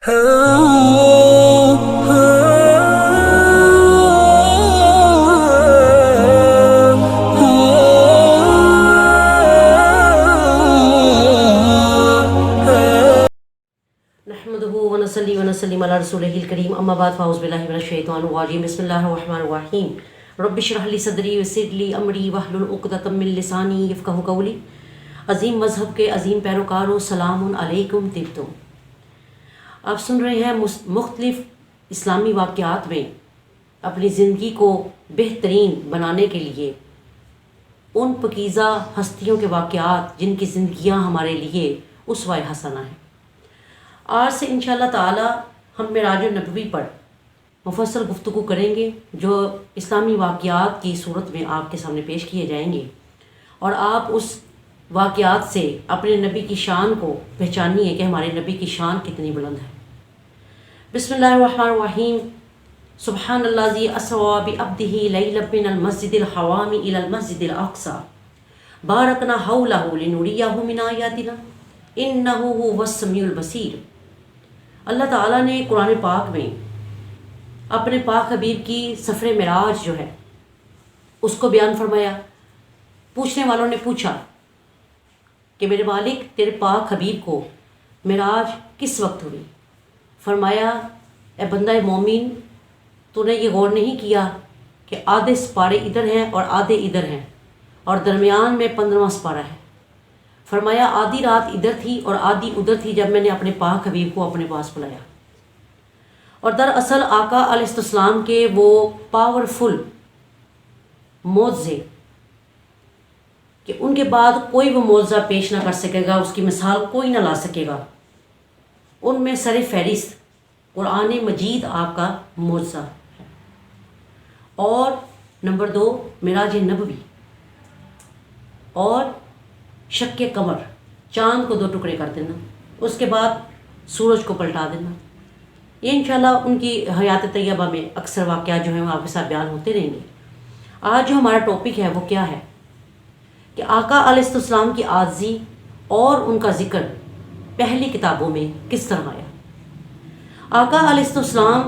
نحمده ونصلي ونسلم على رسوله الكريم اما بعد فاعوذ بالله من الشيطان الرجيم بسم الله الرحمن الرحيم رب اشرح لي صدري ويسر لي امري واحلل عقدة من لساني يفقهوا قولي۔ عظیم مذہب کے عظیم پیروکاروں، سلام علیکم طبتم۔ آپ سن رہے ہیں مختلف اسلامی واقعات میں اپنی زندگی کو بہترین بنانے کے لیے ان پاکیزہ ہستیوں کے واقعات جن کی زندگیاں ہمارے لیے اسوہ حسنہ ہیں۔ آج سے انشاءاللہ تعالی ہم معراج النبوی پر مفصل گفتگو کریں گے، جو اسلامی واقعات کی صورت میں آپ کے سامنے پیش کیے جائیں گے، اور آپ اس واقعات سے اپنے نبی کی شان کو پہچانیے کہ ہمارے نبی کی شان کتنی بلند ہے۔ بسم اللہ الرحمن الرحیم۔ سبحان اللہ ذی اسریٰ بعبدہ لیلا من المسجد الحرام الی المسجد الاقصی بارکنا حولہ لنریہ من آیاتنا انہ هو السمیع البصیر۔ اللہ تعالیٰ نے قرآن پاک میں اپنے پاک حبیب کی سفر معراج جو ہے اس کو بیان فرمایا۔ پوچھنے والوں نے پوچھا کہ میرے مالک، تیرے پاک حبیب کو معراج کس وقت ہوئی؟ فرمایا، اے بندہ مومن، تو نے یہ غور نہیں کیا کہ آدھے سپارے ادھر ہیں اور آدھے ادھر ہیں اور درمیان میں 15واں سپارہ ہے۔ فرمایا، آدھی رات ادھر تھی اور آدھی ادھر تھی جب میں نے اپنے پاک حبیب کو اپنے پاس بلایا۔ اور دراصل آقا علیہ السلام کے وہ پاورفل معجزے کہ ان کے بعد کوئی وہ معجزہ پیش نہ کر سکے گا، اس کی مثال کوئی نہ لا سکے گا، ان میں سر فہرست قرآن مجید آپ کا معجزہ ہے۔ اور نمبر 2 معراج نبوی، اور شق قمر، چاند کو 2 ٹکڑے کر دینا، اس کے بعد سورج کو پلٹا دینا۔ یہ انشاءاللہ ان کی حیات طیبہ میں اکثر واقعات جو ہیں وہ آپ کے ساتھ بیان ہوتے رہیں گے۔ آج جو ہمارا ٹاپک ہے وہ کیا ہے کہ آقا علیہ السلام کی عاجزی اور ان کا ذکر پہلی کتابوں میں کس طرح آیا۔ آقا علیہ السلام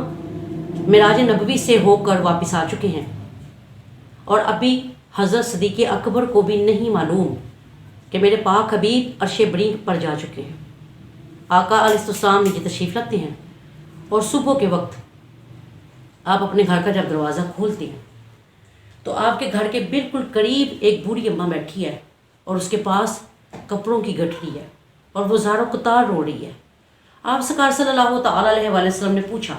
معراج نبوی سے ہو کر واپس آ چکے ہیں، اور ابھی حضرت صدیق اکبر کو بھی نہیں معلوم کہ میرے پاک حبیب عرش برینک پر جا چکے ہیں۔ آقا علیہ السلام نیچے تشریف رکھتے ہیں، اور صبح کے وقت آپ اپنے گھر کا جب دروازہ کھولتے ہیں تو آپ کے گھر کے بالکل قریب ایک بوڑھی اماں بیٹھی ہے، اور اس کے پاس کپڑوں کی گٹھڑی ہے، اور وہ زار و قطار رو رہی ہے۔ آپ سرکار صلی اللہ تعالیٰ علیہ وسلم نے پوچھا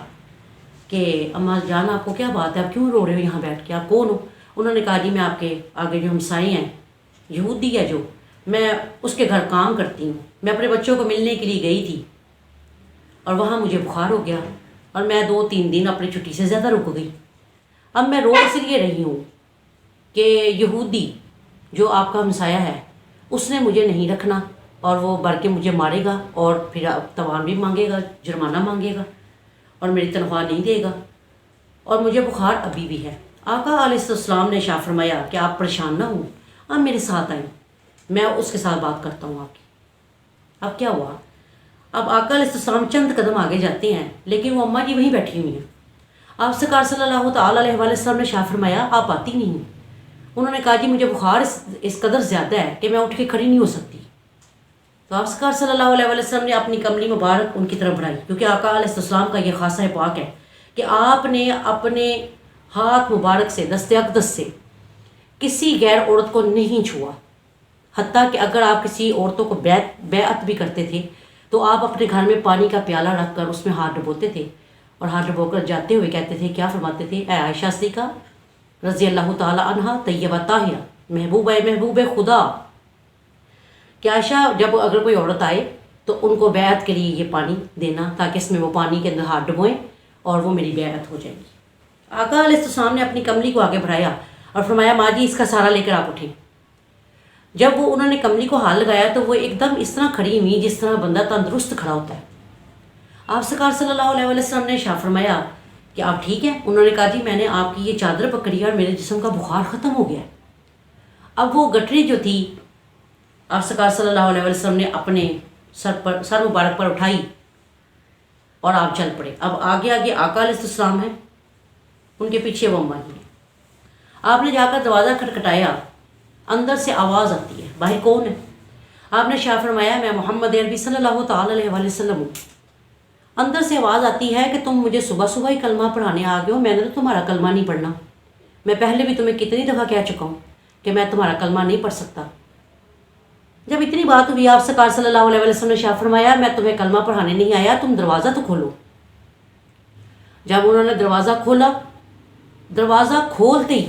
کہ اماں جان، آپ کو کیا بات ہے، آپ کیوں رو رہے ہو یہاں بیٹھ کے، آپ کون ہو؟ انہوں نے کہا، جی میں آپ کے آگے جو ہمسائے ہیں، یہودی ہے جو، میں اس کے گھر کام کرتی ہوں، میں اپنے بچوں کو ملنے کے لیے گئی تھی اور وہاں مجھے بخار ہو گیا، اور میں 2-3 دن اپنی چھٹی سے زیادہ رک گئی۔ اب میں رو اس لیے رہی ہوں کہ یہودی جو آپ کا ہمسایہ ہے اس نے مجھے نہیں رکھنا، اور وہ بھر کے مجھے مارے گا، اور پھر تاوان بھی مانگے گا، جرمانہ مانگے گا، اور میری تنخواہ نہیں دے گا، اور مجھے بخار ابھی بھی ہے۔ آقا علیہ السلام نے ارشاد فرمایا کہ آپ پریشان نہ ہوں، آپ میرے ساتھ آئیں، میں اس کے ساتھ بات کرتا ہوں آپ کی۔ اب کیا ہوا؟ اب آقا علیہ السلام چند قدم آگے جاتے ہیں، لیکن وہ اماں جی وہیں بیٹھی ہوئی ہیں۔ آپ سرکار صلی اللہ تعالیٰ علیہ وسلم نے ارشاد فرمایا، آپ آتی نہیں ہیں۔ انہوں نے کہا، جی مجھے بخار اس قدر زیادہ ہے کہ میں اٹھ کے کھڑی نہیں ہو سکتی۔ تو آپ سرکار صلی اللہ علیہ وسلم نے اپنی کملی مبارک ان کی طرف بڑھائی، کیونکہ آقا علیہ السلام کا یہ خاصہ پاک ہے کہ آپ نے اپنے ہاتھ مبارک سے دست اقدس سے کسی غیر عورت کو نہیں چھوا، حتیٰ کہ اگر آپ کسی عورتوں کو بیعت بھی کرتے تھے تو آپ اپنے گھر میں پانی کا پیالہ رکھ کر اس میں ہاتھ ڈبوتے تھے، اور ہاتھ ڈبو کر جاتے ہوئے کہتے تھے، کیا فرماتے تھے؟ اے عائشہ صدیقہ رضی اللہ تعالیٰ عنہا طیبہ طاہرہ محبوب خدا، کہ عائشہ جب اگر کوئی عورت آئے تو ان کو بیعت کے لیے یہ پانی دینا، تاکہ اس میں وہ پانی کے اندر ہاتھ ڈبوئیں اور وہ میری بیعت ہو جائے گی۔ آقا علیہ السلام نے اپنی کملی کو آگے بڑھایا اور فرمایا، ماں جی اس کا سہارا لے کر آپ اٹھیں۔ جب وہ انہوں نے کملی کو ہاتھ لگایا تو وہ ایک دم اس طرح کھڑی ہوئی جس طرح بندہ تندرست کھڑا ہوتا ہے۔ آپ سرکار صلی اللہ علیہ وسلم نے ارشاد فرمایا کہ آپ ٹھیک ہیں؟ انہوں نے کہا، جی میں نے آپ کی یہ چادر پکڑی اور میرے جسم کا بخار ختم ہو گیا ہے۔ اب وہ گٹری جو تھی آپ سرکار صلی اللہ علیہ وسلم نے اپنے سر مبارک پر اٹھائی، اور آپ چل پڑے۔ اب آگے آگے آقا علیہ السلام ہیں، ان کے پیچھے وہ اما جی ہیں۔ آپ نے جا کر دروازہ کھٹکھٹایا، اندر سے آواز آتی ہے، باہر کون ہے؟ آپ نے شاہ فرمایا میں محمد عربی صلی اللہ تعالی علیہ وآلہ وسلم ہوں۔ اندر سے آواز آتی ہے کہ تم مجھے صبح صبح ہی کلمہ پڑھانے آ گئے ہو، میں نے تو تمہارا کلمہ نہیں پڑھنا، میں پہلے بھی تمہیں کتنی دفعہ کہہ چکا ہوں کہ میں تمہارا کلمہ نہیں پڑھ سکتا۔ جب اتنی بات ہوئی آپ سرکار صلی اللہ علیہ وسلم نے شاہ فرمایا میں تمہیں کلمہ پڑھانے نہیں آیا، تم دروازہ تو کھولو۔ جب انہوں نے دروازہ کھولا، دروازہ کھولتے ہی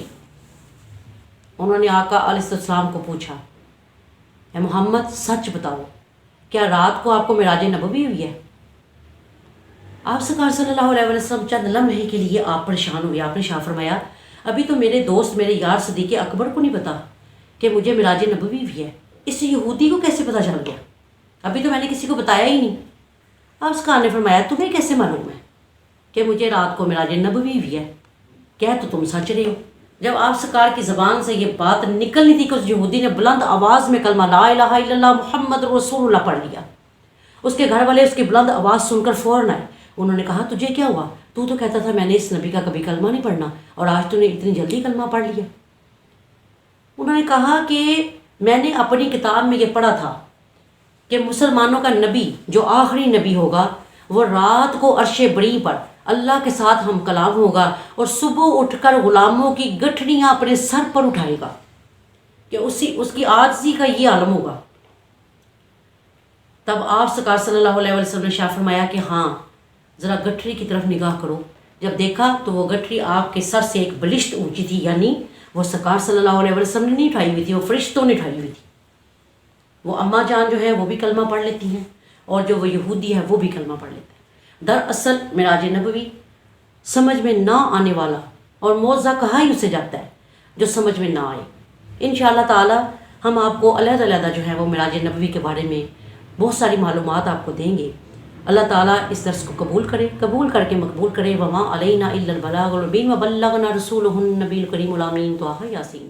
انہوں نے آقا علیہ السلام کو پوچھا، اے محمد سچ بتاؤ، کیا رات کو آپ کو معراج نبوی ہوئی ہے؟ آپ سرکار صلی اللہ علیہ وسلم چند لمحے کے لیے آپ پریشان ہوئے۔ آپ نے شاہ فرمایا ابھی تو میرے دوست میرے یار صدیق اکبر کو نہیں پتا کہ مجھے معراج نبوی ہوئی ہے، اس یہودی کو کیسے پتہ چل گیا؟ ابھی تو میں نے کسی کو بتایا ہی نہیں۔ آپ سرکار نے فرمایا تمہیں کیسے معلوم ہے کہ مجھے رات کو معراج نبوی ہوئی ہے؟ کہہ تو تم سچ رہے ہو۔ جب آپ سرکار کی زبان سے یہ بات نکلنی تھی کہ اس یہودی نے بلند آواز میں کلمہ لا الہ الا اللہ محمد رسول اللہ پڑھ لیا، اس کے گھر والے اس کی بلند آواز سن کر فوراً آئے۔ انہوں نے کہا تجھے کیا ہوا؟ تو کہتا تھا میں نے اس نبی کا کبھی کلمہ نہیں پڑھنا اور آج تو نے اتنی جلدی کلمہ پڑھ لیا۔ انہوں نے کہا کہ میں نے اپنی کتاب میں یہ پڑھا تھا کہ مسلمانوں کا نبی جو آخری نبی ہوگا وہ رات کو عرش بری پر اللہ کے ساتھ ہم کلام ہوگا اور صبح اٹھ کر غلاموں کی گٹھڑیاں اپنے سر پر اٹھائے گا، کہ اس کی عاجزی کا یہ عالم ہوگا۔ تب آپ سرکار صلی اللہ علیہ وسلم نے شاہ فرمایا کہ ہاں ذرا گٹھڑی کی طرف نگاہ کرو۔ جب دیکھا تو وہ گٹھڑی آپ کے سر سے ایک بلشت اونچی تھی، یعنی وہ سرکار صلی اللہ علیہ وسلم نے نہیں اٹھائی ہوئی تھی، وہ فرشتوں نے اٹھائی ہوئی تھی۔ وہ اماں جان جو ہے وہ بھی کلمہ پڑھ لیتی ہیں اور جو وہ یہودی ہے وہ بھی کلمہ پڑھ لیتے ہیں۔ دراصل معراج نبوی سمجھ میں نہ آنے والا اور معجزہ کہا ہی اسے جاتا ہے جو سمجھ میں نہ آئے۔ انشاءاللہ تعالی ہم آپ کو علیحدہ علیحدہ جو ہے وہ معراج نبوی کے بارے میں بہت ساری معلومات آپ کو دیں گے۔ اللہ تعالیٰ اس درس کو قبول کرے، قبول کر کے مقبول کرے۔ وما علینا الا البلاغ المبین وبلغنا رسولہ النبی الکریم الامین طٰہٰ یاسین۔